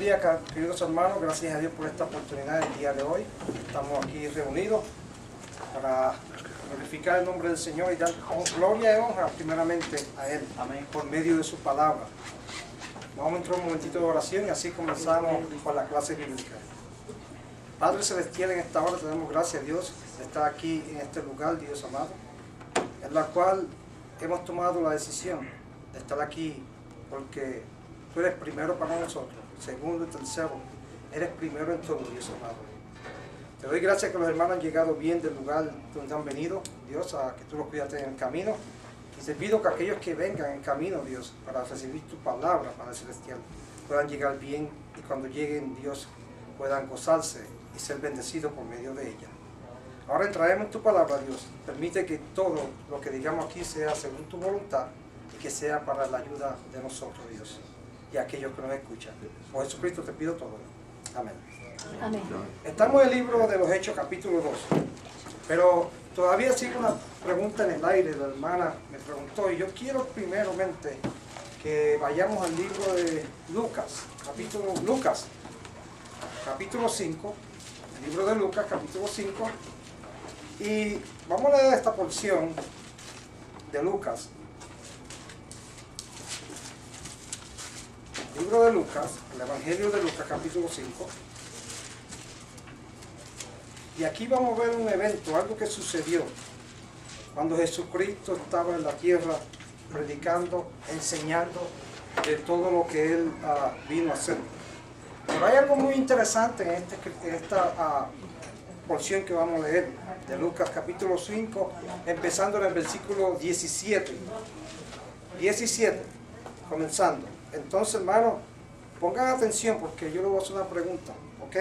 días, queridos hermanos. Gracias a Dios por esta oportunidad el día de hoy. Estamos aquí reunidos para glorificar el nombre del Señor y dar gloria y honra primeramente a Él. Amén. Por medio de su palabra. Vamos a entrar un momentito de oración y así comenzamos con la clase bíblica. Padre Celestial, en esta hora te damos gracias a Dios de estar aquí en este lugar, Dios amado, en la cual hemos tomado la decisión de estar aquí porque tú eres primero para nosotros, segundo y tercero, eres primero en todo, Dios amado. Te doy gracias que los hermanos han llegado bien del lugar donde han venido, Dios, a que tú los cuidaste en el camino. Y te pido que aquellos que vengan en camino, Dios, para recibir tu palabra, Padre Celestial, puedan llegar bien y cuando lleguen, Dios, puedan gozarse y ser bendecidos por medio de ella. Ahora entraremos en tu palabra, Dios. Permite que todo lo que digamos aquí sea según tu voluntad y que sea para la ayuda de nosotros, Dios, y aquellos que nos escuchan. Por Jesucristo te pido todo. Amén. Amén. Estamos en el libro de los Hechos, capítulo 2. Pero todavía sigue una pregunta en el aire. La hermana me preguntó, y yo quiero primeramente que vayamos al libro de Lucas, capítulo 5. El libro de Lucas, capítulo 5. Y vamos a leer esta porción de Lucas. Libro de Lucas, el Evangelio de Lucas, capítulo 5. Y aquí vamos a ver un evento, algo que sucedió cuando Jesucristo estaba en la tierra predicando, enseñando de todo lo que Él vino a hacer. Pero hay algo muy interesante en esta porción que vamos a leer de Lucas capítulo 5, empezando en el versículo 17. 17, comenzando. Entonces, hermanos, pongan atención porque yo les voy a hacer una pregunta, ¿ok?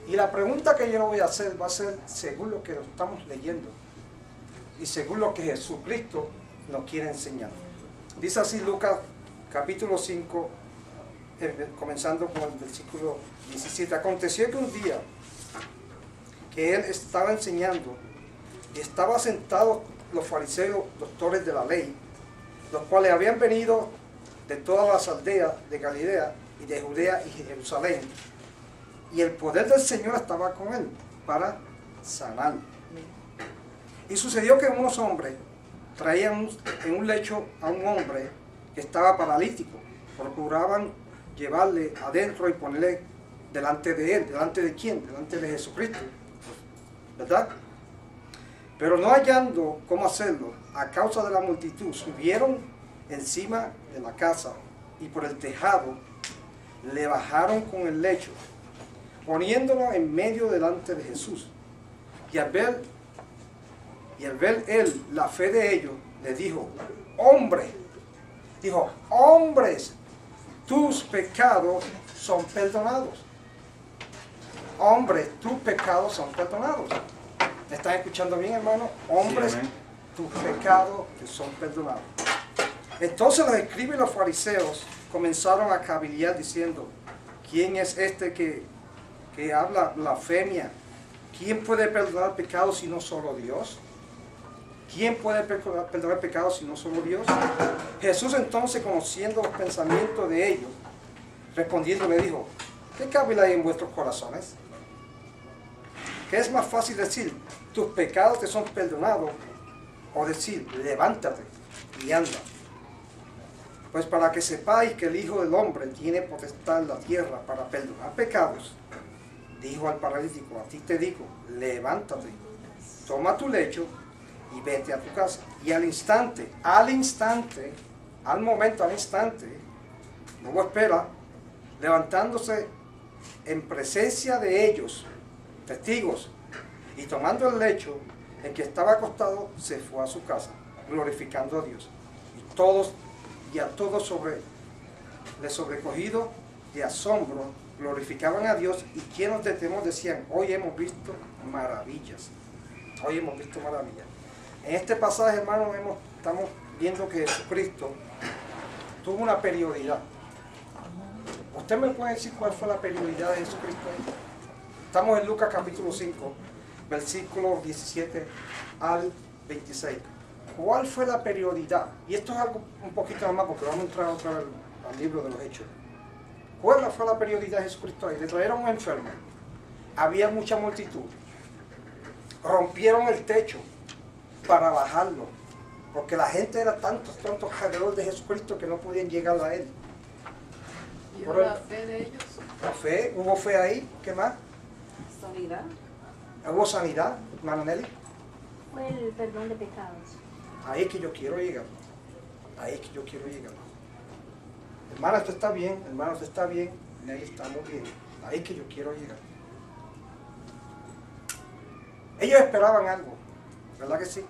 Y la pregunta que yo le voy a hacer va a ser según lo que estamos leyendo y según lo que Jesucristo nos quiere enseñar. Dice así Lucas capítulo 5, comenzando con el versículo 17. Aconteció que un día que él estaba enseñando y estaban sentados los fariseos, doctores de la ley, los cuales habían venido de todas las aldeas de Galilea y de Judea y Jerusalén. Y el poder del Señor estaba con él para sanar. Y sucedió que unos hombres traían en un lecho a un hombre que estaba paralítico. Procuraban llevarle adentro y ponerle delante de él. ¿Delante de quién? Delante de Jesucristo, ¿verdad? Pero no hallando cómo hacerlo, a causa de la multitud, subieron encima de la casa y por el tejado le bajaron con el lecho, poniéndolo en medio delante de Jesús. Y al ver él la fe de ellos, le dijo, hombres, tus pecados son perdonados. Hombres, tus pecados son perdonados. ¿Me están escuchando bien, hermano? Hombres, sí, tus pecados son perdonados. Entonces los escribas y los fariseos comenzaron a cavillar diciendo, ¿quién es este que habla blasfemia? ¿Quién puede perdonar pecados si no solo Dios? ¿Quién puede perdonar pecados si no solo Dios? Jesús entonces, conociendo los pensamientos de ellos, respondiendo le dijo, ¿qué caviláis en vuestros corazones? ¿Qué es más fácil decir, tus pecados te son perdonados? O decir, levántate y anda. Pues para que sepáis que el Hijo del Hombre tiene potestad en la tierra para perdonar pecados, dijo al paralítico, a ti te digo, levántate, toma tu lecho y vete a tu casa. Y al instante, no lo espera, levantándose en presencia de ellos, testigos, y tomando el lecho en que estaba acostado, se fue a su casa, glorificando a Dios. Y a todos sobrecogido de asombro, glorificaban a Dios y llenos de temor decían, hoy hemos visto maravillas. Hoy hemos visto maravillas. En este pasaje, hermanos, estamos viendo que Jesucristo tuvo una periodidad. ¿Usted me puede decir cuál fue la periodidad de Jesucristo? Estamos en Lucas capítulo 5, versículos 17 al 26. ¿Cuál fue la periodidad? Y esto es algo un poquito más porque vamos a entrar otra vez al libro de los Hechos. ¿Cuál fue la prioridad de Jesucristo ahí? Le trajeron un enfermo. Había mucha multitud. Rompieron el techo para bajarlo, porque la gente era tantos alrededor de Jesucristo que no podían llegar a él. ¿Y Por la fe de ellos? La fe, hubo fe ahí. ¿Qué más? Sanidad. Hubo sanidad, hermana Nelly. Fue el perdón de pecados. Ahí es que yo quiero llegar. Ahí es que yo quiero llegar. Hermana, esto está bien. Hermano, esto está bien. Ahí estamos bien. Ahí es que yo quiero llegar. Ellos esperaban algo, ¿verdad que sí?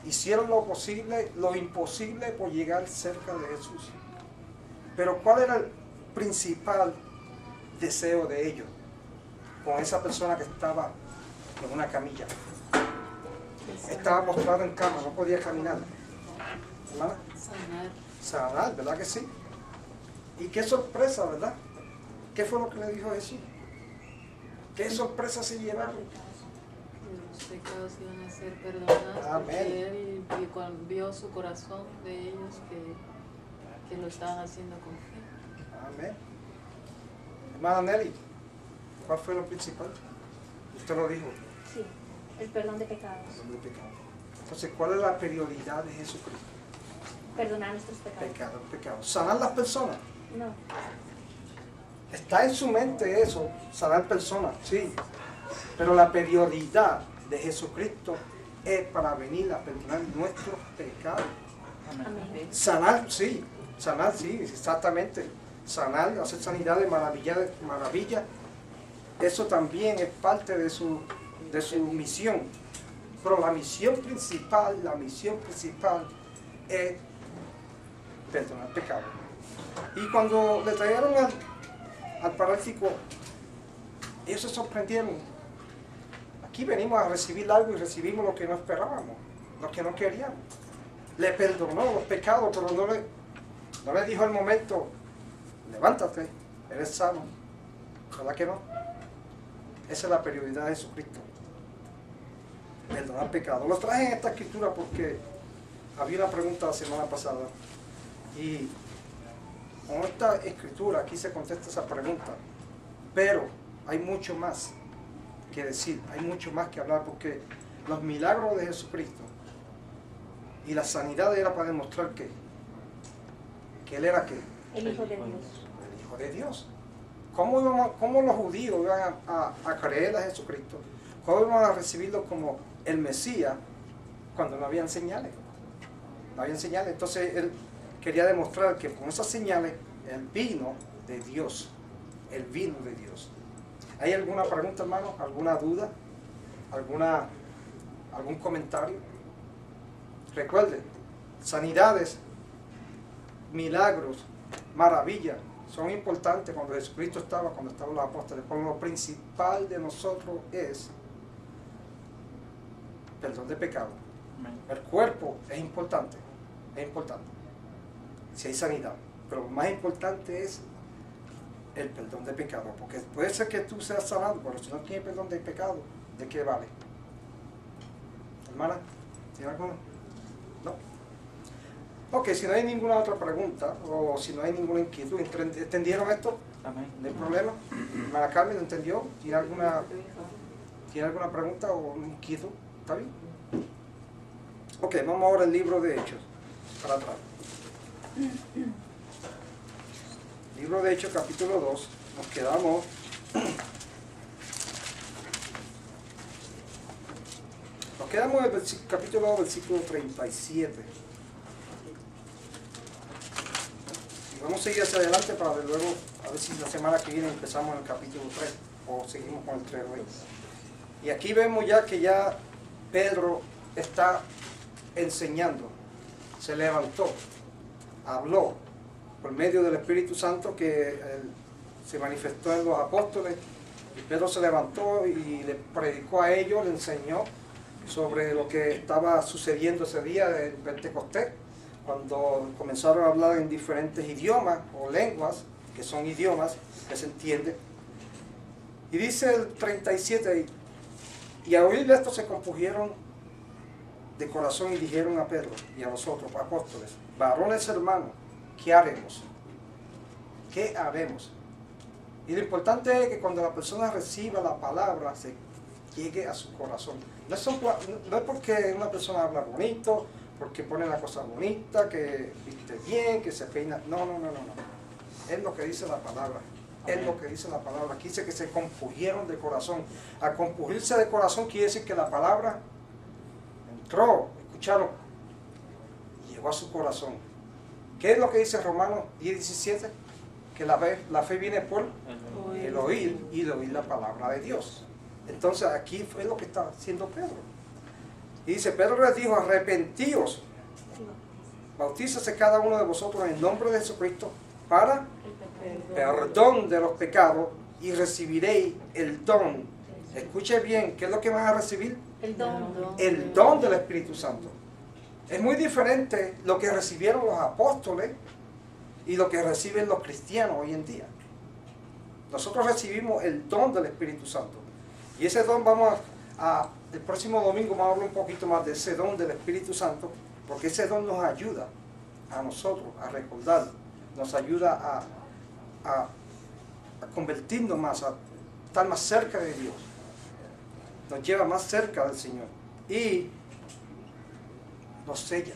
Hicieron lo posible, lo imposible por llegar cerca de Jesús. Pero ¿cuál era el principal deseo de ellos? Con esa persona que estaba en una camilla. Estaba postrado en cama, no podía caminar. ¿Verdad? Sanar, ¿verdad que sí? Y qué sorpresa, ¿verdad? ¿Qué fue lo que le dijo Jesús? ¿Qué sorpresa se llevaron? Los pecados iban a ser perdonados. Amén. Porque él vio su corazón de ellos que lo estaban haciendo con fe. Amén. Hermana Nelly, ¿cuál fue lo principal? Usted lo dijo. Sí, el perdón de pecados. Perdón de pecado. Entonces, ¿cuál es la prioridad de Jesucristo? Perdonar nuestros pecados. Pecado. ¿Sanar las personas? No. Está en su mente eso, sanar personas, sí. Pero la prioridad de Jesucristo es para venir a perdonar nuestros pecados. Amén. Sanar, sí, exactamente. Sanar, hacer sanidad de maravilla. Eso también es parte de su misión. Pero la misión principal es perdonar pecados. Y cuando le trajeron al paralítico, ellos se sorprendieron. Aquí venimos a recibir algo y recibimos lo que no esperábamos, lo que no queríamos. Le perdonó los pecados, pero no le dijo al momento, levántate, eres sano. ¿Verdad que no? Esa es la prioridad de Jesucristo. Perdonar pecados. Lo traje en esta escritura porque había una pregunta la semana pasada. Y con esta escritura aquí se contesta esa pregunta. Pero hay mucho más que decir, hay mucho más que hablar, porque los milagros de Jesucristo y la sanidad era para demostrar que Él era ¿qué? El Hijo de Dios. El Hijo de Dios. ¿Cómo los judíos iban a creer a Jesucristo? ¿Cómo iban a recibirlo como el Mesías cuando no habían señales? No habían señales. Entonces Él quería demostrar que con esas señales Él vino de Dios. Él vino de Dios. ¿Hay alguna pregunta, hermano? ¿Alguna duda? ¿Algún comentario? Recuerden, sanidades, milagros, maravillas, son importantes cuando Jesucristo cuando estaban los apóstoles. Pero lo principal de nosotros es perdón de pecado. El cuerpo es importante, si hay sanidad. Pero lo más importante es el perdón de pecado, porque puede ser que tú seas sanado, pero si no tienes perdón de pecado, ¿de qué vale? Hermana, ¿tiene alguna? ¿No? Ok, si no hay ninguna otra pregunta, o si no hay ninguna inquietud, ¿entendieron esto? Amén. ¿No hay problema? Hermana Carmen, ¿entendió? ¿Tiene alguna pregunta o inquietud? ¿Está bien? Ok, vamos ahora al libro de Hechos, para atrás. Libro de Hechos, capítulo 2, nos quedamos en el capítulo 2, versículo 37. Y vamos a seguir hacia adelante para luego, a ver si la semana que viene empezamos en el capítulo 3 o seguimos con el 3 hoy. Y aquí vemos ya que ya Pedro está enseñando, se levantó, habló por medio del Espíritu Santo que se manifestó en los apóstoles, y Pedro se levantó y le predicó a ellos, le enseñó sobre lo que estaba sucediendo ese día de Pentecostés, cuando comenzaron a hablar en diferentes idiomas o lenguas, que son idiomas que se entienden. Y dice el 37, y a oír esto se compusieron de corazón y dijeron a Pedro y a nosotros, apóstoles, varones hermanos, ¿qué haremos? ¿Qué haremos? Y lo importante es que cuando la persona reciba la palabra, se llegue a su corazón. No es porque una persona habla bonito, porque pone la cosa bonita, que viste bien, que se peina. No. Es lo que dice la palabra. Es lo que dice la palabra. Aquí dice que se compugieron de corazón. A compugirse de corazón quiere decir que la palabra entró, escucharon, y llegó a su corazón. ¿Qué es lo que dice Romanos 10:17? Que la fe viene por el oír y el oír la palabra de Dios. Entonces aquí fue lo que está haciendo Pedro. Y dice, Pedro les dijo, arrepentíos, bautízase cada uno de vosotros en el nombre de Jesucristo para perdón de los pecados y recibiréis el don. Escuche bien, ¿qué es lo que van a recibir? El don. El don del Espíritu Santo. Es muy diferente lo que recibieron los apóstoles y lo que reciben los cristianos hoy en día. Nosotros recibimos el don del Espíritu Santo. Y ese don el próximo domingo vamos a hablar un poquito más de ese don del Espíritu Santo, porque ese don nos ayuda a nosotros a recordar, nos ayuda a convertirnos más, a estar más cerca de Dios. Nos lleva más cerca del Señor. Y nos sella.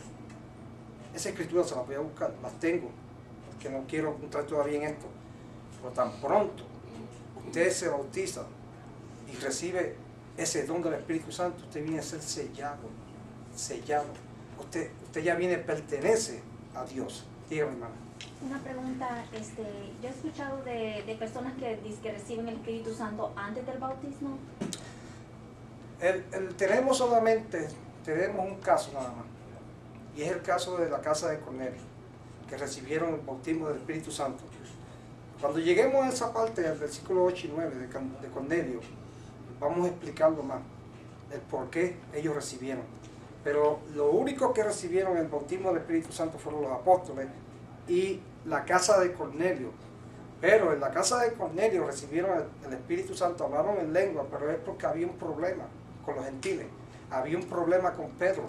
Esa escritura se la voy a buscar, las tengo, porque no quiero entrar todavía en esto. Pero tan pronto usted se bautiza y recibe ese don del Espíritu Santo, usted viene a ser sellado. Usted ya pertenece a Dios. Dígame, hermana. Una pregunta, yo he escuchado de personas que dicen que reciben el Espíritu Santo antes del bautismo. Tenemos un caso nada más, y es el caso de la casa de Cornelio, que recibieron el bautismo del Espíritu Santo. Cuando lleguemos a esa parte del versículo 8 y 9 de Cornelio, vamos a explicarlo más, el por qué ellos recibieron. Pero lo único que recibieron el bautismo del Espíritu Santo fueron los apóstoles y la casa de Cornelio. Pero en la casa de Cornelio recibieron el Espíritu Santo, hablaron en lengua, pero es porque había un problema con los gentiles. Había un problema con Pedro.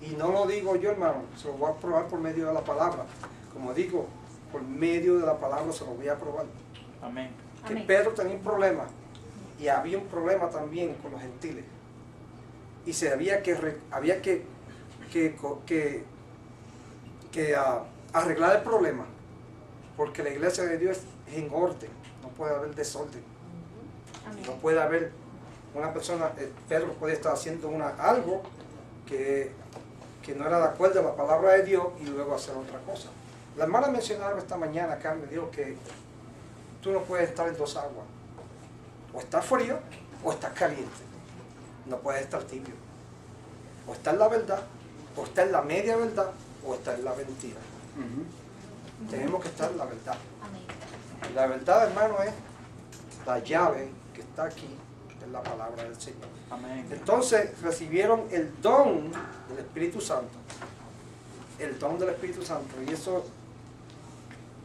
Y no lo digo yo, hermano, se lo voy a probar por medio de la palabra. Como digo, por medio de la palabra se lo voy a probar. Amén. Que Amén. Pedro tenía un problema. Y había un problema también con los gentiles. Y había que arreglar el problema. Porque la iglesia de Dios es en orden. No puede haber desorden. Amén. No puede haber una persona, Pedro puede estar haciendo algo que no era de acuerdo a la palabra de Dios y luego hacer otra cosa. La hermana mencionaron esta mañana acá, me dijo que tú no puedes estar en dos aguas. O estás frío o estás caliente. No puedes estar tibio. O está en la verdad, o está en la media verdad, o está en la mentira. Tenemos que estar en la verdad. Amén. Y la verdad, hermano, es la llave que está aquí, en la palabra del Señor. Amén. Entonces recibieron el don del Espíritu Santo. El don del Espíritu Santo. Y eso,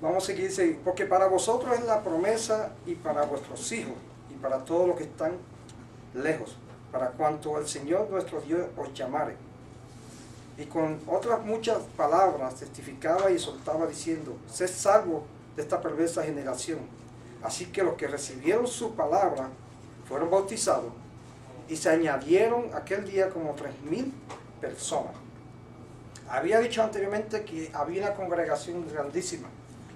vamos a seguir, dice, porque para vosotros es la promesa y para vuestros hijos y para todos los que están lejos, para cuanto el Señor nuestro Dios os llamare. Y con otras muchas palabras testificaba y exhortaba diciendo, sed salvos de esta perversa generación. Así que los que recibieron su palabra fueron bautizados y se añadieron aquel día como 3,000 personas. Había dicho anteriormente que había una congregación grandísima,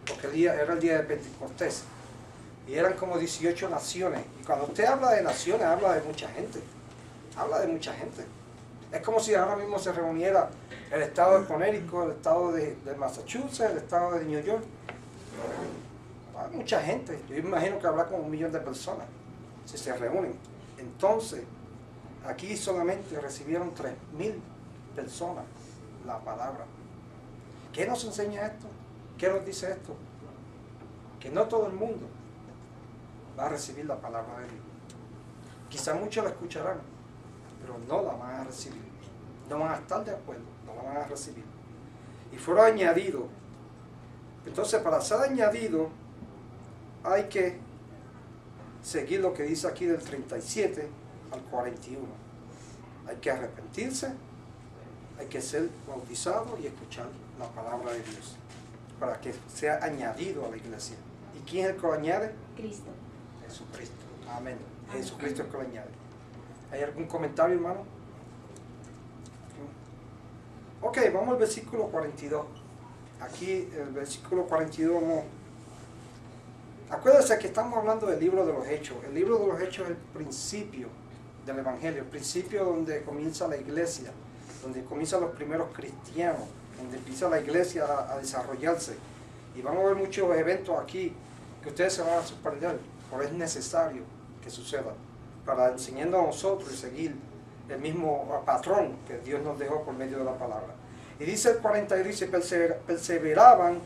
porque era el día de Pentecostés, y eran como 18 naciones. Y cuando usted habla de naciones, habla de mucha gente. Habla de mucha gente. Es como si ahora mismo se reuniera el estado de Connecticut, el estado de Massachusetts, el estado de New York. Hay mucha gente. Yo imagino que habrá como 1 millón de personas si se reúnen. Entonces, aquí solamente recibieron 3,000 personas la palabra. ¿Qué nos enseña esto? ¿Qué nos dice esto? Que no todo el mundo va a recibir la palabra de Dios. Quizá muchos la escucharán, pero no la van a recibir. No van a estar de acuerdo, no la van a recibir. Y fueron añadidos. Entonces, para ser añadido, hay que seguir lo que dice aquí del 37 al 41. Hay que arrepentirse, hay que ser bautizado y escuchar la palabra de Dios para que sea añadido a la iglesia y quién es el que lo añade? Cristo. Jesucristo. Amén. Jesucristo es el que lo añade. ¿Hay algún comentario, hermano? Ok, vamos al versículo 42. Aquí, el versículo 42, vamos. Acuérdense que estamos hablando del libro de los Hechos. El libro de los Hechos es el principio del Evangelio, el principio donde comienza la iglesia, donde comienzan los primeros cristianos, donde empieza la iglesia a desarrollarse. Y vamos a ver muchos eventos aquí que ustedes se van a sorprender, pero es necesario que suceda para enseñando a nosotros y seguir el mismo patrón que Dios nos dejó por medio de la palabra. Y dice el 42, dice, perseveraban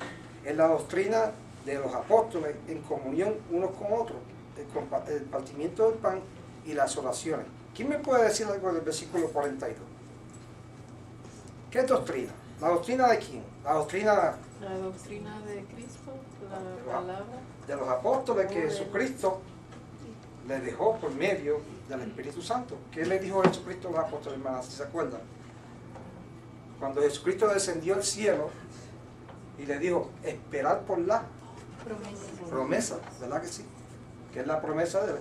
en la doctrina de los apóstoles, en comunión unos con otros, el partimiento del pan y las oraciones. ¿Quién me puede decir algo del versículo 42? ¿Qué es doctrina? ¿La doctrina de quién? La doctrina de Cristo, la palabra. De los apóstoles que Jesucristo le dejó por medio del Espíritu Santo. ¿Qué le dijo Jesucristo a los apóstoles, hermanas, si se acuerdan? Cuando Jesucristo descendió al cielo y le dijo, esperar por la promesa, ¿verdad que sí? Que es la promesa del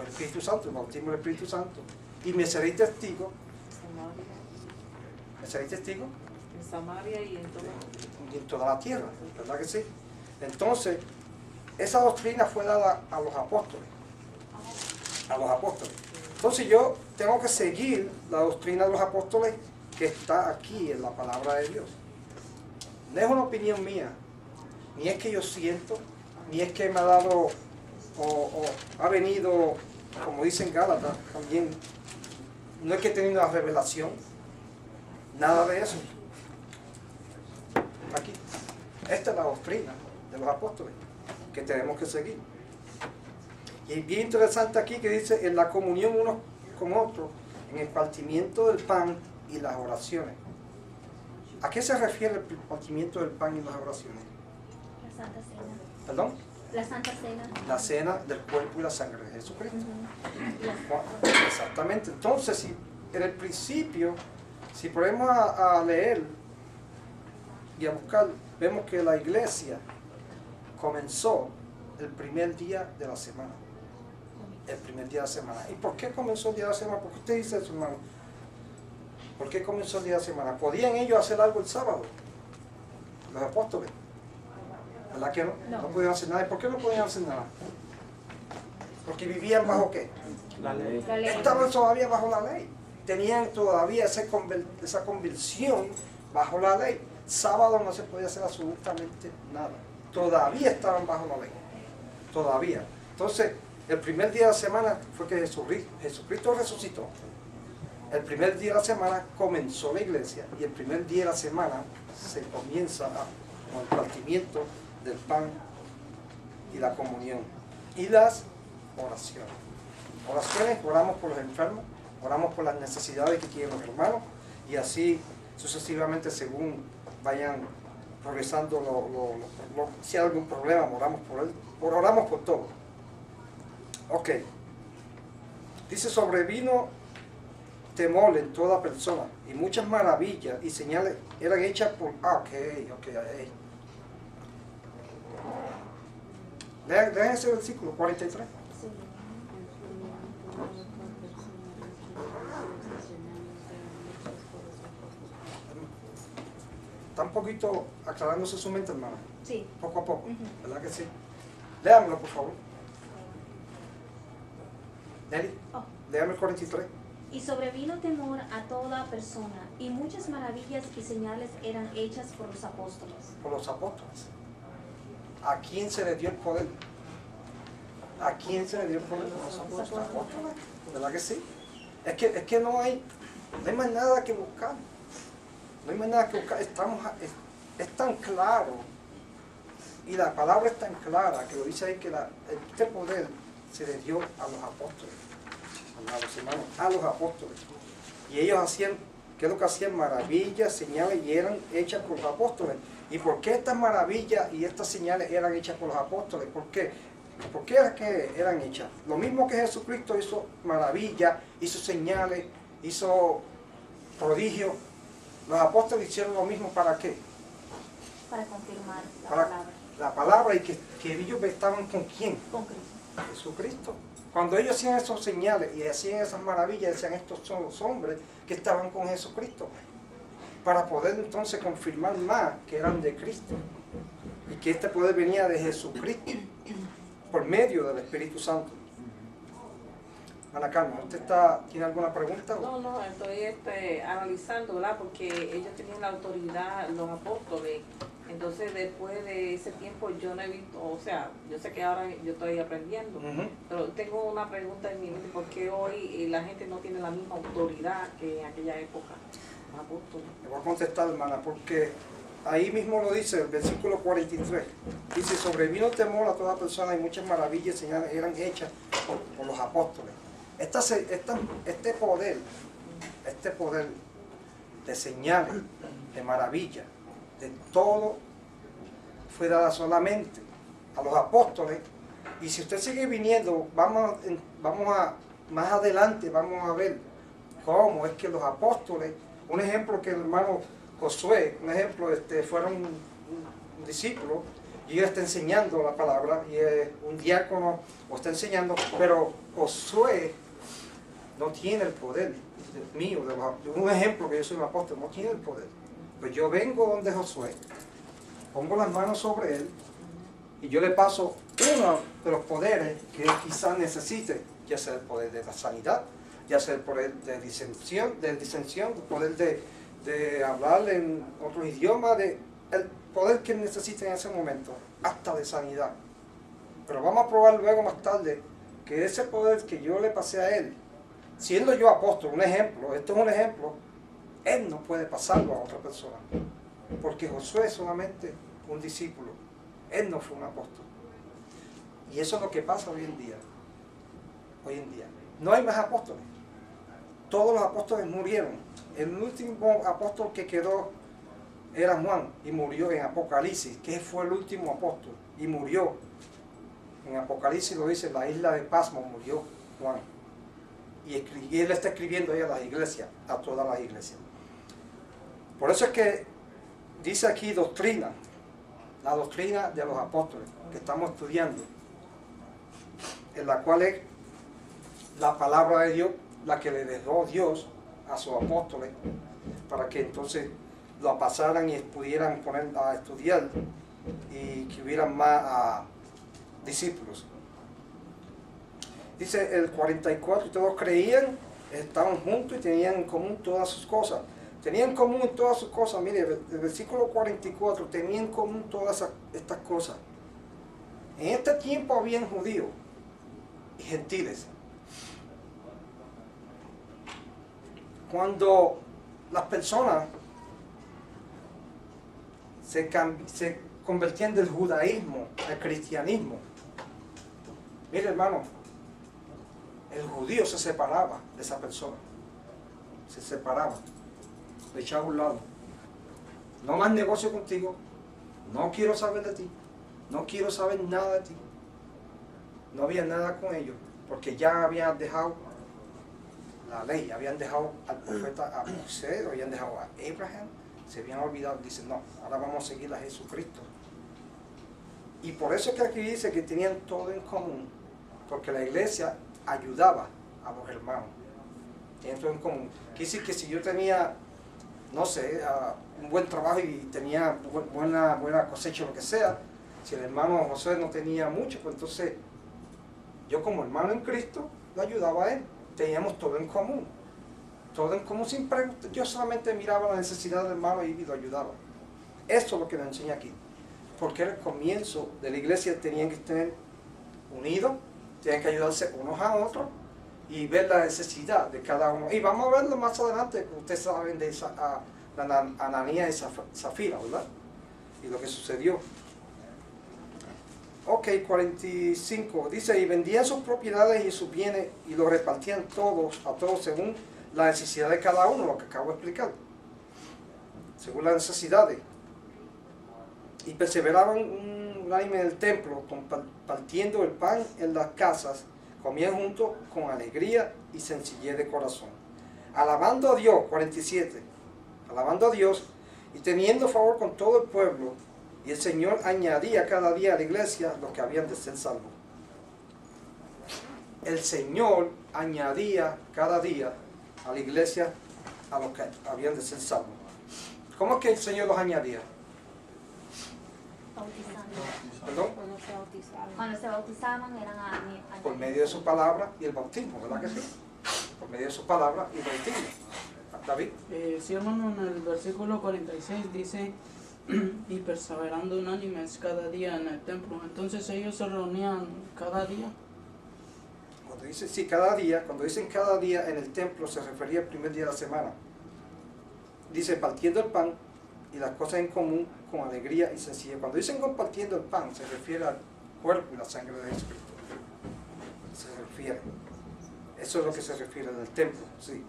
Espíritu Santo, el bautismo del Espíritu Santo. Y me seréis testigo. ¿Me seréis testigo? En Samaria y en toda la tierra, ¿verdad que sí? Entonces, esa doctrina fue dada a los apóstoles. A los apóstoles. Entonces yo tengo que seguir la doctrina de los apóstoles que está aquí en la palabra de Dios. No es una opinión mía, ni es que yo siento, ni es que me ha dado o ha venido, como dicen Gálatas, también, no es que he tenido una revelación, nada de eso. Aquí, esta es la doctrina de los apóstoles que tenemos que seguir. Y es bien interesante aquí que dice, en la comunión unos con otros, en el partimiento del pan y las oraciones. ¿A qué se refiere el partimiento del pan y las oraciones? La Santa Cena. ¿Perdón? La Santa Cena. La cena del cuerpo y la sangre de Jesucristo. Uh-huh. Exactamente. Entonces, si en el principio, si ponemos a leer y a buscar, vemos que la iglesia comenzó el primer día de la semana. El primer día de la semana. ¿Y por qué comenzó el día de la semana? ¿Por qué usted dice eso, hermano? ¿Por qué comenzó el día de la semana? ¿Podían ellos hacer algo el sábado? Los apóstoles. ¿Verdad que no? No podían hacer nada. ¿Y por qué no podían hacer nada? Porque vivían bajo ¿qué? La ley. Estaban todavía bajo la ley. Tenían todavía esa convicción bajo la ley. Sábado no se podía hacer absolutamente nada. Todavía estaban bajo la ley. Todavía. Entonces, el primer día de la semana fue que Jesucristo resucitó. El primer día de la semana comenzó la iglesia y el primer día de la semana se comienza con el partimiento del pan y la comunión y las oraciones. Oraciones, oramos por los enfermos, oramos por las necesidades que tienen los hermanos y así sucesivamente según vayan progresando, si hay algún problema, oramos por él, oramos por todo. Ok. Dice, sobrevino temor en toda persona y muchas maravillas y señales eran hechas por... Lean ese versículo 43. Sí. Está un poquito aclarándose su mente, hermano. Sí. Poco a poco, Ujú. ¿verdad que sí? Léamelo, por favor. Nelly, Oh. léame el 43. Y sobrevino temor a toda persona, y muchas maravillas y señales eran hechas por los apóstoles. Por los apóstoles. ¿A quién se le dio el poder? ¿A quién se le dio el poder? Los apóstoles. ¿Verdad que sí? Es que no hay más nada que buscar. No hay más nada que buscar. Es tan claro. Y la palabra es tan clara que lo dice ahí que este poder se le dio a los apóstoles. A los hermanos, a los apóstoles. Y ellos hacían, ¿qué es lo que hacían? Maravillas, señales, y eran hechas por los apóstoles. ¿Y por qué estas maravillas y estas señales eran hechas por los apóstoles? ¿Por qué? ¿Por qué era que eran hechas? Lo mismo que Jesucristo hizo maravillas, hizo señales, hizo prodigios. Los apóstoles hicieron lo mismo, ¿para qué? Para confirmar la Para- palabra. la palabra y que ellos estaban con quién, Con Cristo. Jesucristo. Cuando ellos hacían esos señales y hacían esas maravillas, decían estos son los hombres que estaban con Jesucristo, para poder entonces confirmar más que eran de Cristo y que este poder venía de Jesucristo por medio del Espíritu Santo. Ana Carmen, ¿usted tiene alguna pregunta? No, estoy analizando, ¿verdad? Porque ellos tenían la autoridad, los apóstoles. Entonces, después de ese tiempo, yo no he visto, o sea, yo sé que ahora yo estoy aprendiendo, pero tengo una pregunta en mi mente: ¿por qué hoy la gente no tiene la misma autoridad que en aquella época, los apóstoles? Le voy a contestar, hermana, porque ahí mismo lo dice, el versículo 43. Dice: sobrevino temor a toda persona y muchas maravillas y señales eran hechas por los apóstoles. Este poder de señales, de maravillas, de todo, fue dada solamente a los apóstoles. Y si usted sigue viniendo, vamos a más adelante, vamos a ver cómo es que los apóstoles, un ejemplo que el hermano Josué, un ejemplo, fueron un discípulo, y él está enseñando la palabra, y un diácono lo está enseñando, pero Josué no tiene el poder mío, un ejemplo que yo soy un apóstol, no tiene el poder. Pues yo vengo donde Josué, pongo las manos sobre él, y yo le paso uno de los poderes que él quizás necesite, ya sea el poder de la sanidad, ya sea el poder de disensión, el poder de hablar en otro idioma, el poder que él necesite en ese momento, hasta de sanidad. Pero vamos a probar luego más tarde que ese poder que yo le pasé a él, siendo yo apóstol, un ejemplo, esto es un ejemplo, él no puede pasarlo a otra persona, porque Josué es solamente un discípulo, él no fue un apóstol. Y eso es lo que pasa hoy en día. Hoy en día no hay más apóstoles, todos los apóstoles murieron. El último apóstol que quedó era Juan, y murió en Apocalipsis, que fue el último apóstol, y murió. En Apocalipsis lo dice, en la isla de Patmos murió Juan. Y él está escribiendo ahí a las iglesias, a todas las iglesias. Por eso es que dice aquí doctrina, la doctrina de los apóstoles, que estamos estudiando, en la cual es la palabra de Dios, la que le dejó Dios a sus apóstoles, para que entonces lo pasaran y pudieran poner a estudiar y que hubieran más discípulos. Dice el 44, todos creían, estaban juntos y tenían en común todas sus cosas. Tenían en común todas sus cosas. Mire, el versículo 44, tenían en común todas estas cosas. En este tiempo habían judíos y gentiles. Cuando las personas se convertían del judaísmo al cristianismo, mire, hermano, el judío se separaba de esa persona, se separaba, le echaba a un lado. No más negocio contigo, no quiero saber de ti, no quiero saber nada de ti. No había nada con ellos, porque ya habían dejado la ley, habían dejado al profeta a Moisés, habían dejado a Abraham, se habían olvidado. Dicen, no, ahora vamos a seguir a Jesucristo. Y por eso es que aquí dice que tenían todo en común, porque la iglesia ayudaba a los hermanos, tenían todo en común. Quiere decir que si yo tenía, no sé, un buen trabajo y tenía buena cosecha o lo que sea, si el hermano José no tenía mucho, pues entonces yo como hermano en Cristo lo ayudaba a él. Teníamos todo en común sin preguntar. Yo solamente miraba la necesidad del hermano y lo ayudaba. Esto es lo que nos enseña aquí, porque era el comienzo de la iglesia. Tenían que estar unidos, tenían que ayudarse unos a otros y ver la necesidad de cada uno. Y vamos a verlo más adelante, ustedes saben de Ananías y Zafira, ¿verdad? Y lo que sucedió. Ok, 45, dice, y vendían sus propiedades y sus bienes y los repartían a todos según la necesidad de cada uno, lo que acabo de explicar, según las necesidades. Y perseveraban un año en el templo, partiendo el pan en las casas, comían juntos con alegría y sencillez de corazón, alabando a Dios, 47, alabando a Dios y teniendo favor con todo el pueblo. Y el Señor añadía cada día a la iglesia los que habían de ser salvos. El Señor añadía cada día a la iglesia a los que habían de ser salvos. ¿Cómo es que el Señor los añadía? Bautizando. ¿Perdón? Cuando se bautizaban eran Por medio de su palabra y el bautismo, ¿verdad que sí? Por medio de su palabra y el bautismo. David. Sí, hermano, en el versículo 46 dice, y perseverando unánimes cada día en el templo. Entonces ellos se reunían cada día. Cuando dice, sí, cada día, cuando dicen cada día en el templo se refería al primer día de la semana. Dice partiendo el pan y las cosas en común con alegría y sencillez. Cuando dicen compartiendo el pan se refiere al cuerpo y la sangre de Jesucristo. Se refiere. Eso es lo que se refiere del templo, sí.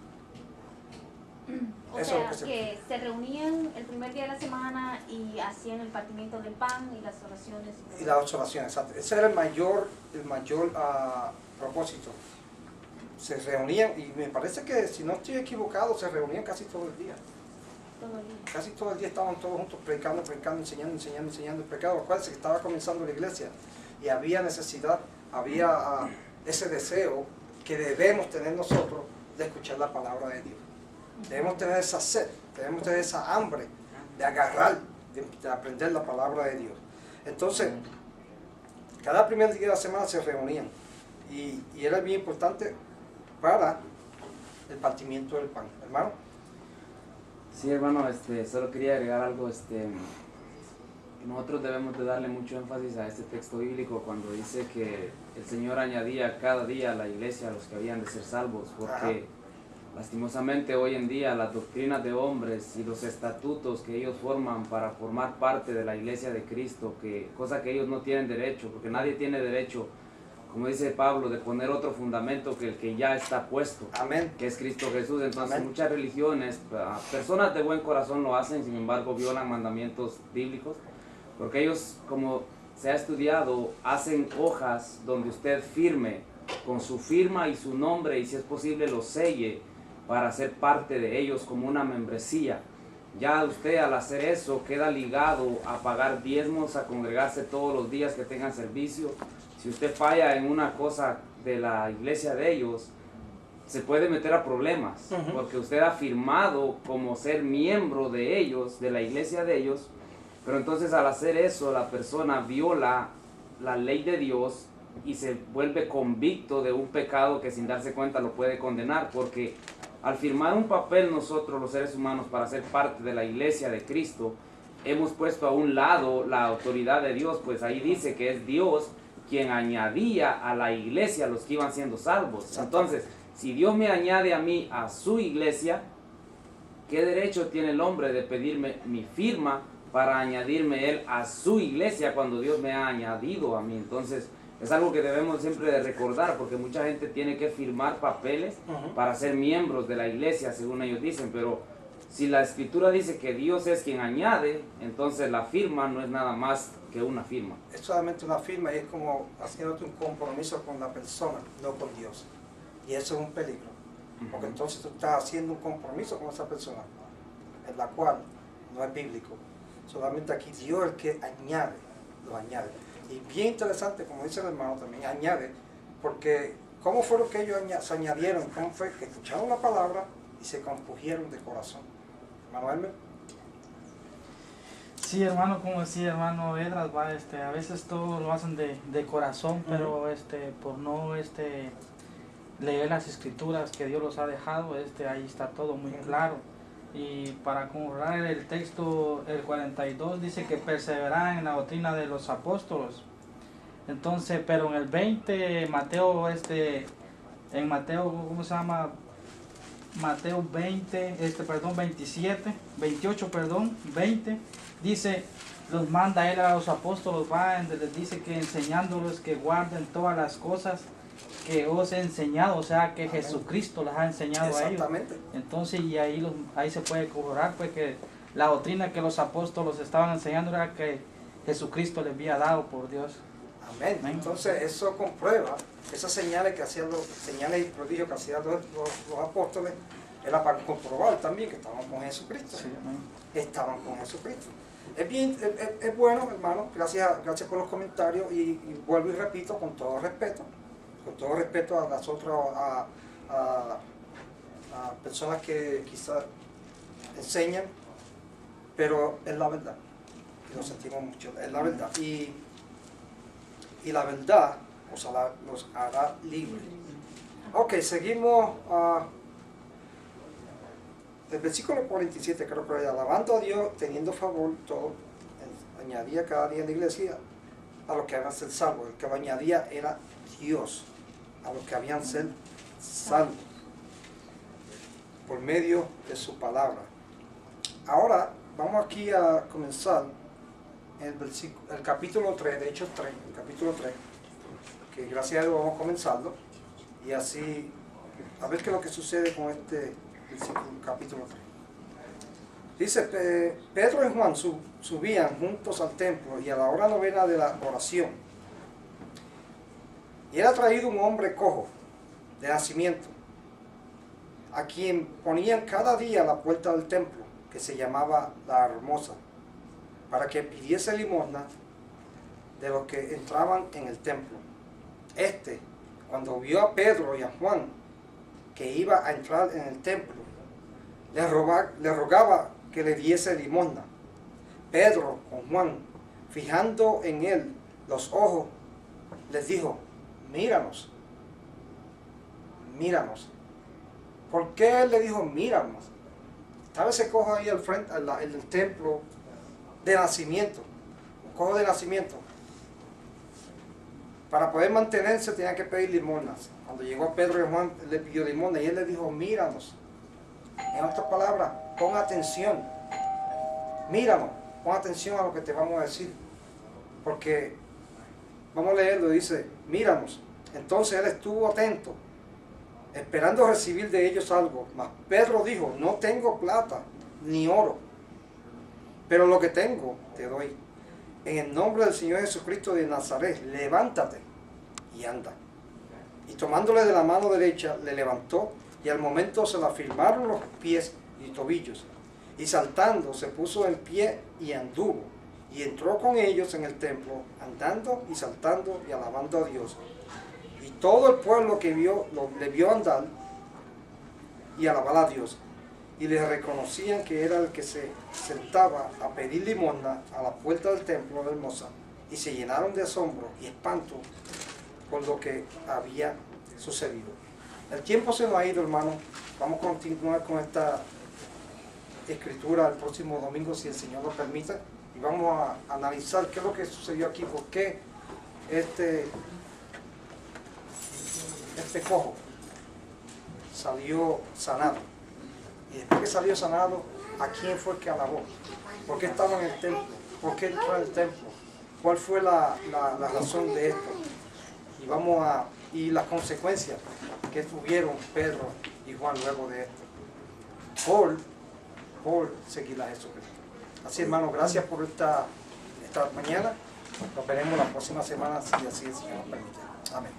O Eso sea, es lo que se reunían el primer día de la semana y hacían el partimiento del pan y las oraciones. Y las oraciones, exacto. Ese era el mayor propósito. Se reunían, y me parece que, si no estoy equivocado, se reunían casi todo el día. Todo el día. Casi todo el día estaban todos juntos predicando, enseñando el pecado. Acuérdense que estaba comenzando la iglesia y había necesidad, había ese deseo que debemos tener nosotros de escuchar la palabra de Dios. Debemos tener esa sed, debemos tener esa hambre de agarrar, de aprender la palabra de Dios. Entonces, cada primer día de la semana se reunían y era bien importante para el partimiento del pan. Hermano. Sí, hermano, solo quería agregar algo. Nosotros debemos de darle mucho énfasis a este texto bíblico cuando dice que el Señor añadía cada día a la iglesia a los que habían de ser salvos, porque lastimosamente hoy en día las doctrinas de hombres y los estatutos que ellos forman para formar parte de la iglesia de Cristo, cosa que ellos no tienen derecho, porque nadie tiene derecho, como dice Pablo, de poner otro fundamento que el que ya está puesto, Amén. que es Cristo Jesús. Entonces Amén. muchas religiones, personas de buen corazón lo hacen, sin embargo violan mandamientos bíblicos, porque ellos, como se ha estudiado, hacen hojas donde usted firme con su firma y su nombre, y si es posible lo selle para ser parte de ellos como una membresía. Ya usted al hacer eso queda ligado a pagar diezmos, a congregarse todos los días que tengan servicio. Si usted falla en una cosa de la iglesia de ellos, se puede meter a problemas, porque usted ha firmado como ser miembro de ellos, de la iglesia de ellos, pero entonces al hacer eso la persona viola la ley de Dios y se vuelve convicto de un pecado que sin darse cuenta lo puede condenar, porque al firmar un papel nosotros los seres humanos para ser parte de la iglesia de Cristo, hemos puesto a un lado la autoridad de Dios, pues ahí dice que es Dios quien añadía a la iglesia a los que iban siendo salvos. Entonces, si Dios me añade a mí a su iglesia, ¿qué derecho tiene el hombre de pedirme mi firma para añadirme él a su iglesia cuando Dios me ha añadido a mí? Entonces, es algo que debemos siempre de recordar, porque mucha gente tiene que firmar papeles para ser miembros de la iglesia, según ellos dicen, pero si la escritura dice que Dios es quien añade, entonces la firma no es nada más que una firma. Es solamente una firma y es como haciéndote un compromiso con la persona, no con Dios. Y eso es un peligro, porque entonces tú estás haciendo un compromiso con esa persona, en la cual no es bíblico. Solamente aquí Dios es el que añade, lo añade. Y bien interesante, como dice el hermano también, añade, porque ¿cómo fue lo que ellos se añadieron? ¿Cómo fue que escucharon la palabra y se compugieron de corazón? Hermano Elmer. Sí, hermano, como decía hermano Edras, a veces todo lo hacen de corazón, pero por no leer las escrituras que Dios los ha dejado, ahí está todo muy claro. Y para corroborar el texto, el 42 dice que perseveran en la doctrina de los apóstolos. Entonces, pero en el 20, Mateo, en Mateo, ¿cómo se llama? Mateo 20, 20, dice, los manda él a los apóstolos, les dice que enseñándolos que guarden todas las cosas que os he enseñado, o sea que Jesucristo les ha enseñado a ellos. Entonces, y ahí se puede corroborar pues que la doctrina que los apóstolos estaban enseñando era que Jesucristo les había dado por Dios. Amén. Entonces eso comprueba esas señales que hacían señales y prodigios que hacían los apóstoles, era para comprobar también que estaban con Jesucristo. Sí, estaban con Jesucristo. Es bien, es bueno, hermano, gracias por los comentarios y vuelvo y repito con todo respeto a las otras a personas que quizás enseñan, pero es la verdad, y lo sentimos mucho, es la verdad, y la verdad los hará libres. Ok, seguimos del versículo 47, creo que era, alabando a Dios, teniendo favor, todo, añadía cada día en la iglesia a los que habían ser salvos. El que lo añadía era Dios, a los que habían ser salvos, por medio de su palabra. Ahora, vamos aquí a comenzar el capítulo 3, de Hechos 3, el capítulo 3, que gracias a Dios vamos a comenzarlo, y así, a ver qué es lo que sucede con este capítulo 3. Dice, Pedro y Juan subían juntos al templo y a la hora novena de la oración. Y era traído un hombre cojo de nacimiento, a quien ponían cada día a la puerta del templo, que se llamaba La Hermosa, para que pidiese limosna de los que entraban en el templo. Cuando vio a Pedro y a Juan que iba a entrar en el templo, le rogaba que le diese limosna. Pedro, con Juan, fijando en él los ojos, les dijo, míranos. ¿Por qué él le dijo, míranos? Estaba ese cojo ahí al frente, en el templo de nacimiento, un cojo de nacimiento. Para poder mantenerse tenía que pedir limosnas. Cuando llegó Pedro y Juan, él le pidió limosna y él le dijo, míranos. En otras palabras, pon atención. Míranos, pon atención a lo que te vamos a decir. Porque, vamos a leerlo, dice, míranos. Entonces él estuvo atento, esperando recibir de ellos algo. Mas Pedro dijo, no tengo plata ni oro, pero lo que tengo te doy. En el nombre del Señor Jesucristo de Nazaret, levántate y anda. Y tomándole de la mano derecha, le levantó, y al momento se le afirmaron los pies y tobillos. Y saltando, se puso en pie y anduvo. Y entró con ellos en el templo, andando y saltando y alabando a Dios. Y todo el pueblo que le vio andar y alabar a Dios. Y le reconocían que era el que se sentaba a pedir limosna a la puerta del templo de Hermosa, y se llenaron de asombro y espanto por lo que había sucedido. El tiempo se nos ha ido, hermano. Vamos a continuar con esta escritura el próximo domingo, si el Señor lo permite, y vamos a analizar qué es lo que sucedió aquí, por qué este cojo salió sanado. Y después que salió sanado, ¿a quién fue que alabó? ¿Por qué estaba en el templo? ¿Por qué entró en el templo? ¿Cuál fue la razón de esto? Y las consecuencias que tuvieron Pedro y Juan luego de esto. Por seguir a Jesucristo. Así, hermano, gracias por esta mañana. Nos veremos la próxima semana, si así el Señor nos permite. Amén.